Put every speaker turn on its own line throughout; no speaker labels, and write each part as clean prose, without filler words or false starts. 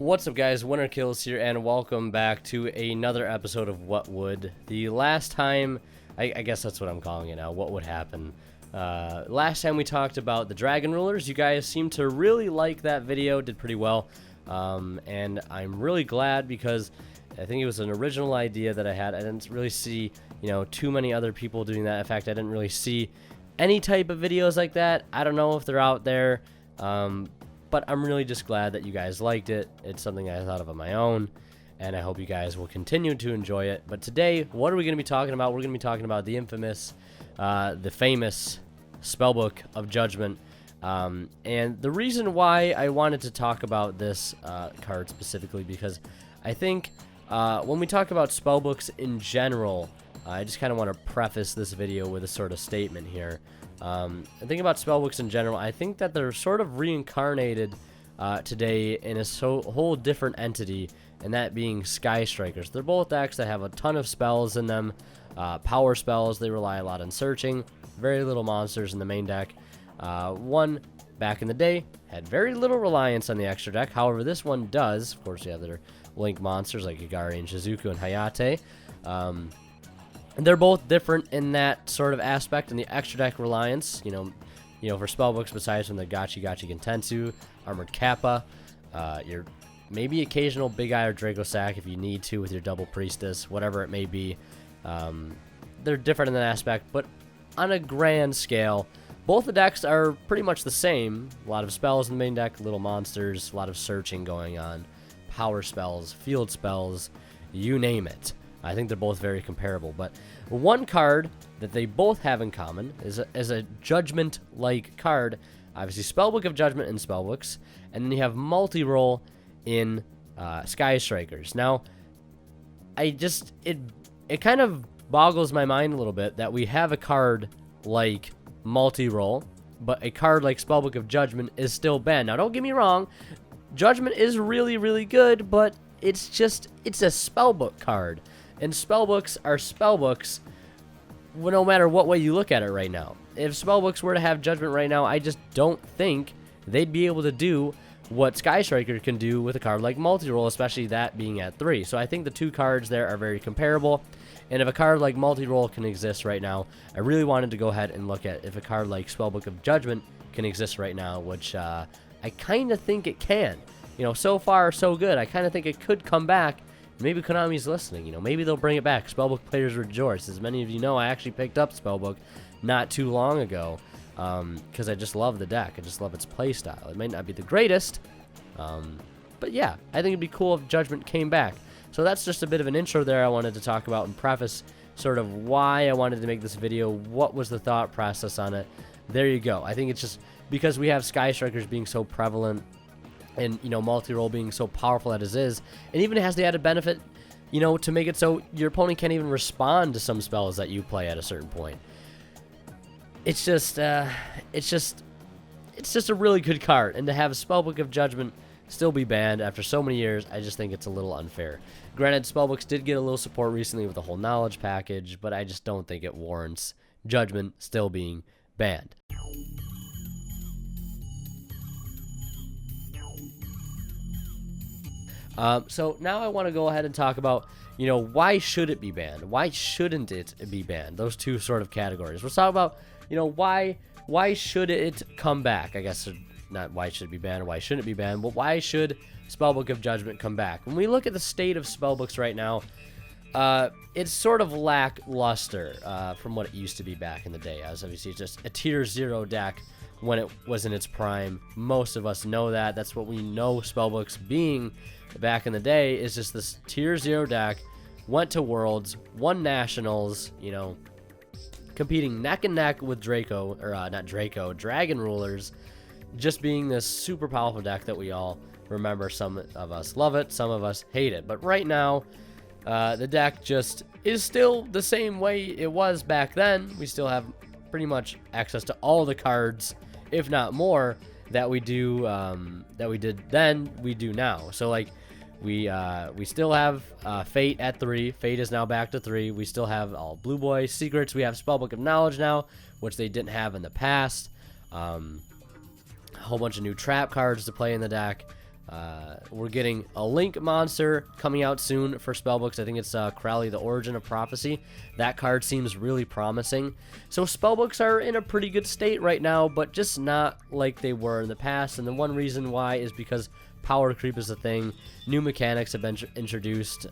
What's up, guys? Winter Kills here, and welcome back to another episode of What Would. The last time, I guess that's what I'm calling it now, what would happen. Last time we talked about the dragon rulers. You guys seemed to really like that video, did pretty well, and I'm really glad because I think it was an original idea that I had. I didn't really see, too many other people doing that. In fact, I didn't really see any type of videos like that. I don't know if they're out there, but I'm really just glad that you guys liked it. It's something I thought of on my own, and I hope you guys will continue to enjoy it. But today, what are we going to be talking about? We're going to be talking about the infamous, the famous Spellbook of Judgment. And the reason why I wanted to talk about this card specifically, because I think when we talk about spellbooks in general, I just kind of want to preface this video with a sort of statement here. I think about spellbooks in general, I think that they're sort of reincarnated today in a whole different entity, and that being Skyrikers. They're both decks that have a ton of spells in them, power spells. They rely a lot on searching, very little monsters in the main deck. One, back in the day, had very little reliance on the extra deck. However, this one does. Of course, you have their link monsters like Igari and Shizuku and Hayate. And they're both different in that sort of aspect, in the extra deck reliance. For spellbooks, besides from the Gachi Gentetsu, Armored Kappa, your maybe occasional Big Eye or Draco Sack if you need to with your Double Priestess, whatever it may be. They're different in that aspect, but on a grand scale, both the decks are pretty much the same. A lot of spells in the main deck, little monsters, a lot of searching going on, power spells, field spells, you name it. I think they're both very comparable, but one card that they both have in common is a Judgment-like card. Obviously, Spellbook of Judgment in Spellbooks, and then you have multi-roll in Skyrikers. Now, it kind of boggles my mind a little bit that we have a card like multi-roll, but a card like Spellbook of Judgment is still banned. Now, don't get me wrong, Judgment is really, really good, but it's a Spellbook card. And spellbooks are spellbooks no matter what way you look at it right now. If spellbooks were to have Judgment right now, I just don't think they'd be able to do what Skyrikers can do with a card like multi-roll, especially that being at 3. So I think the two cards there are very comparable. And if a card like multi-roll can exist right now, I really wanted to go ahead and look at if a card like Spellbook of Judgment can exist right now, which I kind of think it can. So far so good. I kind of think it could come back. Maybe Konami's listening, maybe they'll bring it back. Spellbook players rejoice. As many of you know, I actually picked up Spellbook not too long ago because I just love the deck. I just love its playstyle. It might not be the greatest, but yeah, I think it'd be cool if Judgment came back. So that's just a bit of an intro there I wanted to talk about and preface sort of why I wanted to make this video, what was the thought process on it. There you go. I think it's just because we have Skyrikers being so prevalent, and multi-roll being so powerful as it is, and even has the added benefit to make it so your opponent can't even respond to some spells that you play at a certain point. It's just a really good card, and to have a Spellbook of Judgment still be banned after so many years, I just think it's a little unfair. Granted, Spellbooks did get a little support recently with the whole knowledge package, but I just don't think it warrants Judgment still being banned. So now I want to go ahead and talk about, why should it be banned? Why shouldn't it be banned? Those two sort of categories. Let's talk about, why should it come back? I guess not why should it be banned or why shouldn't it be banned, but why should Spellbook of Judgment come back? When we look at the state of spellbooks right now, it's sort of lackluster from what it used to be back in the day. As obviously just a tier 0 deck when it was in its prime. Most of us know that. That's what we know spellbooks being back in the day, is just this tier 0 deck, went to Worlds, won Nationals, competing neck and neck with Dragon Rulers, just being this super powerful deck that we all remember. Some of us love it, some of us hate it. But right now, the deck just is still the same way it was back then. We still have pretty much access to all the cards, if not more, that we do that we did then, we do now. So like we still have Fate at 3. Fate is now back to 3. We still have all Blue Boy secrets. We have Spellbook of Knowledge now, which they didn't have in the past. A whole bunch of new trap cards to play in the deck. We're getting a Link monster coming out soon for Spellbooks. I think it's Crowley, the Origin of Prophecy. That card seems really promising. So Spellbooks are in a pretty good state right now, but just not like they were in the past. And the one reason why is because power creep is a thing. New mechanics have been introduced.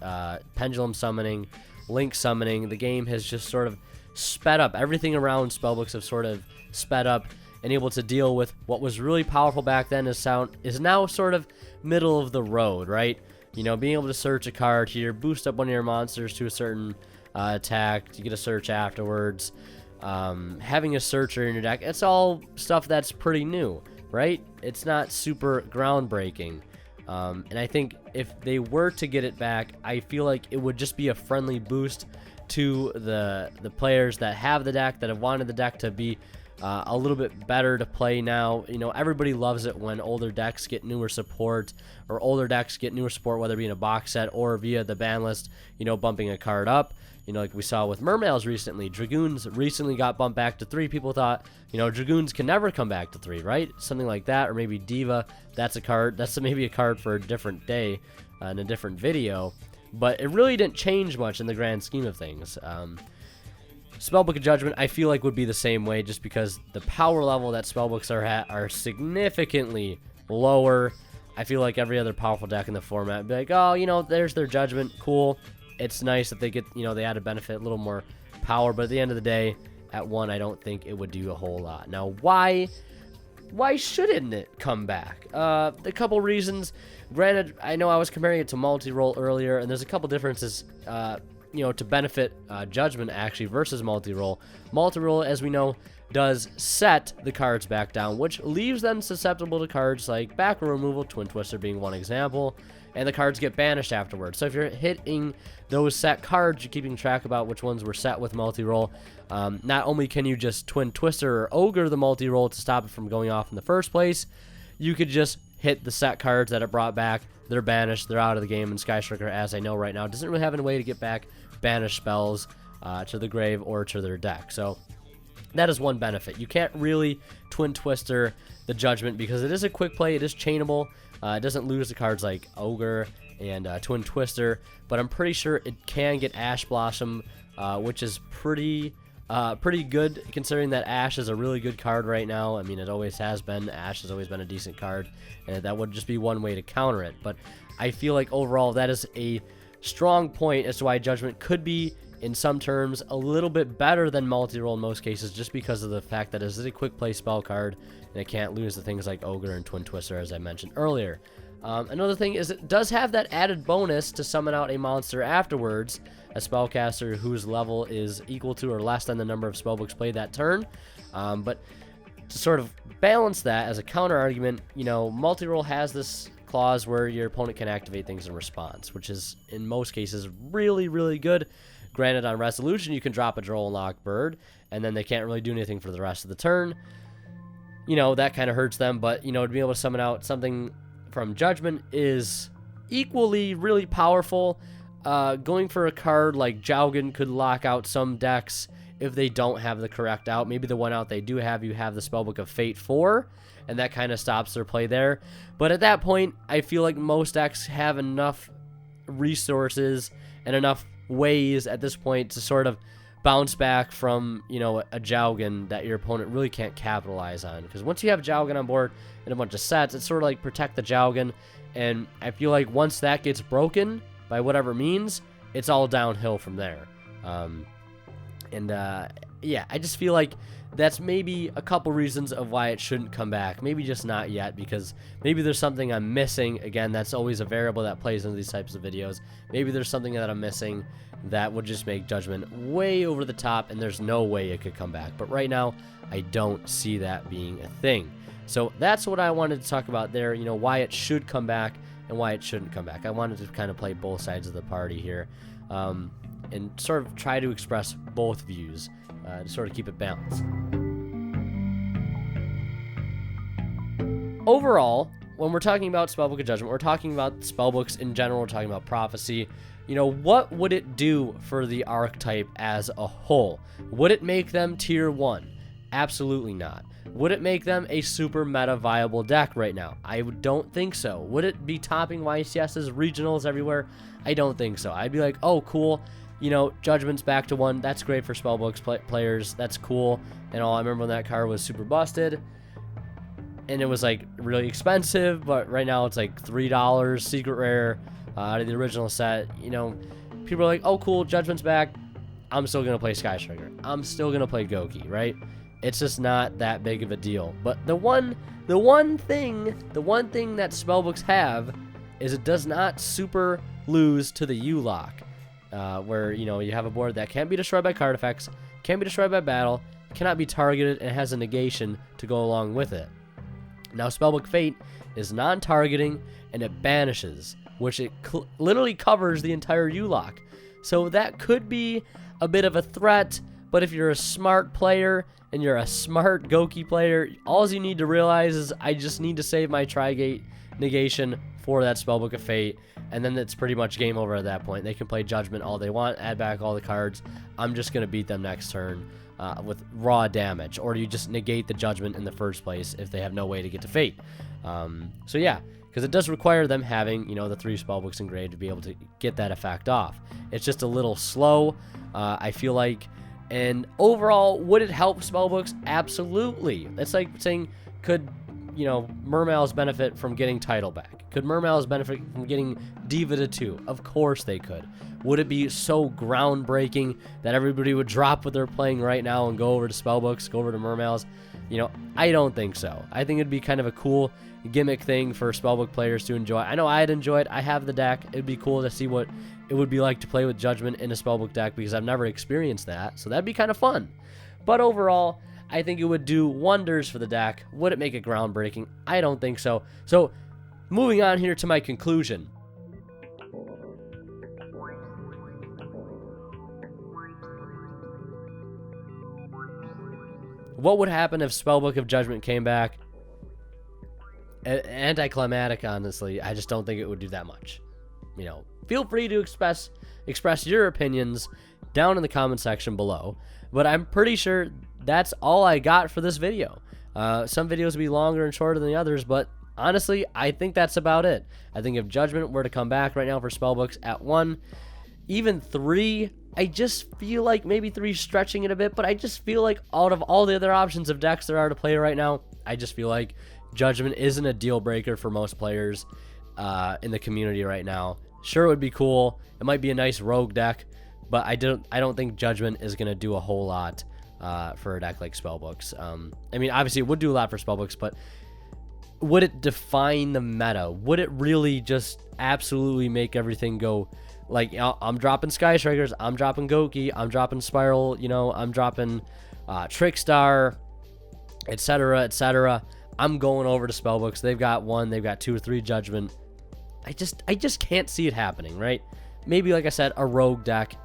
Pendulum summoning, Link summoning. The game has just sort of sped up. Everything around Spellbooks have sort of sped up and able to deal with what was really powerful back then is now sort of middle of the road, right? You know, being able to search a card here, boost up one of your monsters to a certain attack, you get a search afterwards, having a searcher in your deck, it's all stuff that's pretty new, right? It's not super groundbreaking. And I think if they were to get it back, I feel like it would just be a friendly boost to the players that have the deck, that have wanted the deck to be a little bit better to play now. You know, everybody loves it when older decks get newer support, or older decks get newer support, whether it be in a box set or via the ban list, you know, bumping a card up. You know, like we saw with Mermails recently. Dragoons recently got bumped back to 3. People thought, you know, Dragoons can never come back to 3, right? Something like that. Or maybe Diva, that's a card. That's maybe a card for a different day in a different video. But it really didn't change much in the grand scheme of things. Spellbook of Judgment, I feel like would be the same way, just because the power level that Spellbooks are at are significantly lower. I feel like every other powerful deck in the format would be like, oh, you know, there's their Judgment, cool. It's nice that they get, you know, they add a benefit, a little more power, but at the end of the day, at 1, I don't think it would do a whole lot. Now, why shouldn't it come back? A couple reasons. Granted, I know I was comparing it to multi-roll earlier, and there's a couple differences, you know, to benefit Judgment actually versus multi-roll. Multi-roll, as we know, does set the cards back down, which leaves them susceptible to cards like back row removal, Twin Twister being one example, and the cards get banished afterwards. So if you're hitting those set cards, you're keeping track about which ones were set with multi-roll. Not only can you just Twin Twister or Ogre the multi-roll to stop it from going off in the first place, you could just hit the set cards that it brought back. They're banished, they're out of the game, and Skyriker, as I know right now, doesn't really have a way to get back banished spells to the grave or to their deck. So that is one benefit. You can't really Twin Twister the Judgment because it is a quick play, it is chainable. It doesn't lose the cards like Ogre and Twin Twister, but I'm pretty sure it can get Ash Blossom, which is pretty good considering that Ash is a really good card right now. I mean, it always has been. Ash has always been a decent card, and that would just be one way to counter it. But I feel like overall that is a strong point as to why Judgment could be, in some terms, a little bit better than multi-roll in most cases, just because of the fact that it is a quick play spell card, and it can't lose to things like Ogre and Twin Twister, as I mentioned earlier. Another thing is it does have that added bonus to summon out a monster afterwards, a spellcaster whose level is equal to or less than the number of spellbooks played that turn. But to sort of balance that as a counter argument, you know, multi-roll has this clause where your opponent can activate things in response, which is in most cases really, really good. Granted, on resolution, you can drop a droll and lock bird, and then they can't really do anything for the rest of the turn. You know, that kind of hurts them, but, you know, to be able to summon out something from Judgment is equally really powerful. Going for a card like Jowgen could lock out some decks if they don't have the correct out. Maybe the one out they do have, you have the Spellbook of Fate 4, and that kind of stops their play there. But at that point, I feel like most decks have enough resources and enough ways at this point to sort of bounce back from, you know, a Jowgen that your opponent really can't capitalize on. Because once you have Jowgen on board and a bunch of sets, it's sort of like protect the Jowgen. And I feel like once that gets broken by whatever means, it's all downhill from there. Yeah, I just feel like that's maybe a couple reasons of why it shouldn't come back. Maybe just not yet, because maybe there's something I'm missing. Again, that's always a variable that plays into these types of videos. Maybe there's something that I'm missing that would just make Judgment way over the top, and there's no way it could come back. But right now, I don't see that being a thing. So that's what I wanted to talk about there, you know, why it should come back and why it shouldn't come back. I wanted to kind of play both sides of the party here, and sort of try to express both views to sort of keep it balanced. Overall, when we're talking about Spellbook of Judgment, we're talking about spellbooks in general, we're talking about prophecy. You know, what would it do for the archetype as a whole? Would it make them tier 1? Absolutely not. Would it make them a super meta viable deck right now? I don't think so. Would it be topping YCS's regionals everywhere? I don't think so. I'd be like, oh, cool. You know, Judgment's back to 1. That's great for Spellbooks players. That's cool. And all, I remember when that card was super busted. And it was like really expensive, but right now it's like $3 secret rare out of the original set. You know, people are like, oh, cool, Judgment's back. I'm still going to play Skystriker. I'm still going to play Goki, right? It's just not that big of a deal. But the one thing that Spellbooks have is it does not super lose to the U-Lock, where, you know, you have a board that can't be destroyed by card effects, can't be destroyed by battle, cannot be targeted, and has a negation to go along with it. Now, Spellbook Fate is non-targeting, and it banishes, which it literally covers the entire U-Lock. So that could be a bit of a threat, but if you're a smart player and you're a smart Goki player, all you need to realize is I just need to save my Trigate negation for that Spellbook of Fate, and then it's pretty much game over at that point. They can play Judgment all they want, add back all the cards. I'm just going to beat them next turn with raw damage, or you just negate the Judgment in the first place if they have no way to get to Fate. So yeah, because it does require them having, you know, the 3 Spellbooks engraved to be able to get that effect off. It's just a little slow, I feel like. And overall, would it help Spellbooks? Absolutely. It's like saying, could, you know, Mermails benefit from getting title back? Could Mermails benefit from getting Diva to 2? Of course they could. Would it be so groundbreaking that everybody would drop what they're playing right now and go over to Spellbooks, go over to Mermails? You know, I don't think so. I think it'd be kind of a cool gimmick thing for Spellbook players to enjoy. I know I'd enjoy it. I have the deck. It'd be cool to see what it would be like to play with Judgment in a Spellbook deck, because I've never experienced that, so that'd be kind of fun. But overall, I think it would do wonders for the deck. Would it make it groundbreaking? I don't think so. So, moving on here to my conclusion. What would happen if Spellbook of Judgment came back? Anticlimactic, honestly. I just don't think it would do that much. You know, feel free to express your opinions down in the comment section below. But I'm pretty sure that's all I got for this video. Some videos will be longer and shorter than the others, but honestly, I think that's about it. I think if Judgment were to come back right now for Spellbooks at 1, even 3, I just feel like maybe 3 stretching it a bit, but I just feel like out of all the other options of decks there are to play right now, I just feel like Judgment isn't a deal breaker for most players in the community right now. Sure, it would be cool. It might be a nice rogue deck, but I don't think Judgment is going to do a whole lot for a deck like Spellbooks. I mean, obviously it would do a lot for Spellbooks, but would it define the meta? Would it really just absolutely make everything go like, I'm dropping Skystrikers, I'm dropping Goki, I'm dropping Spiral, you know, I'm dropping Trickstar, etc., etc. I'm going over to Spellbooks. They've got 1, they've got 2 or 3 Judgment. I just can't see it happening, right? Maybe, like I said, a rogue deck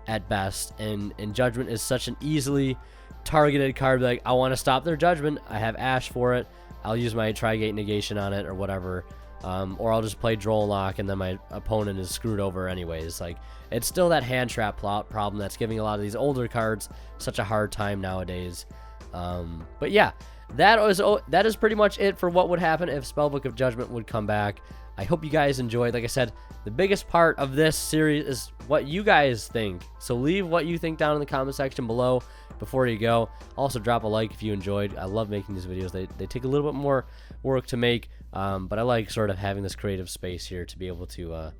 at best, and Judgment is such an easily targeted card. Like, I want to stop their Judgment. I have Ash for it. I'll use my Trigate negation on it or whatever. Or I'll just play Droll Lock, and then my opponent is screwed over anyways. Like, it's still that hand trap problem that's giving a lot of these older cards such a hard time nowadays. But yeah, that is pretty much it for what would happen if Spellbook of Judgment would come back. I hope you guys enjoyed. Like I said, the biggest part of this series is what you guys think. So leave what you think down in the comment section below before you go. Also, drop a like if you enjoyed. I love making these videos. They take a little bit more work to make, but I like sort of having this creative space here to be able to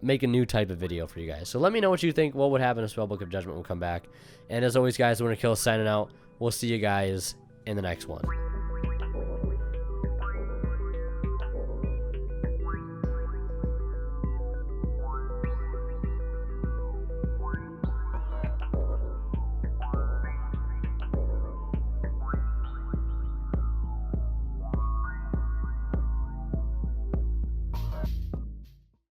make a new type of video for you guys. So let me know what you think. What would happen if Spellbook of Judgment will come back? And as always, guys, Winter Kill signing out. We'll see you guys in the next one.